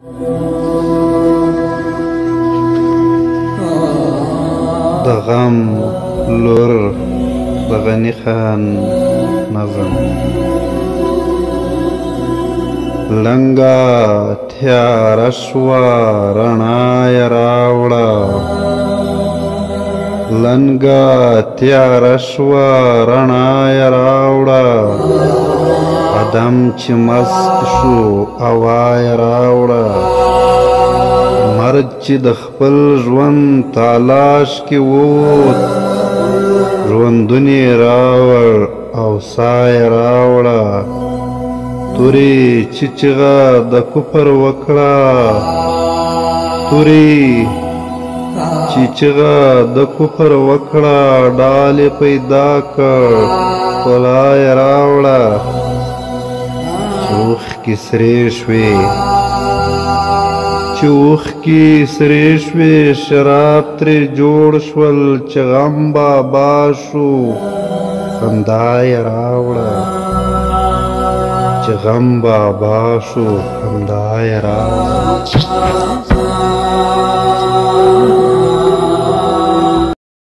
د غم لور د غني خان نظم لنګه تیاره شوه رڼا یې راوړه لنګه تیاره شوه رڼا یې راوړه قدم چې مسک شو هوا یې راوړه مرګ چې د خپل ژوند تالاش کې ووت ژوندون یې راوړ او ساه یې راوړه تورې چې چغه د کفر وکړه تورې چې چغه د کفر وکړه ډال یې پیدا کړ ښکلا یې راوړه چې اوښکې سرې شوې چې اوښکې سرې شوې شراب ترې جوړ شول چې غم بابا شو خندا یې راوړه چې غم بابا شو خندا یې راوړه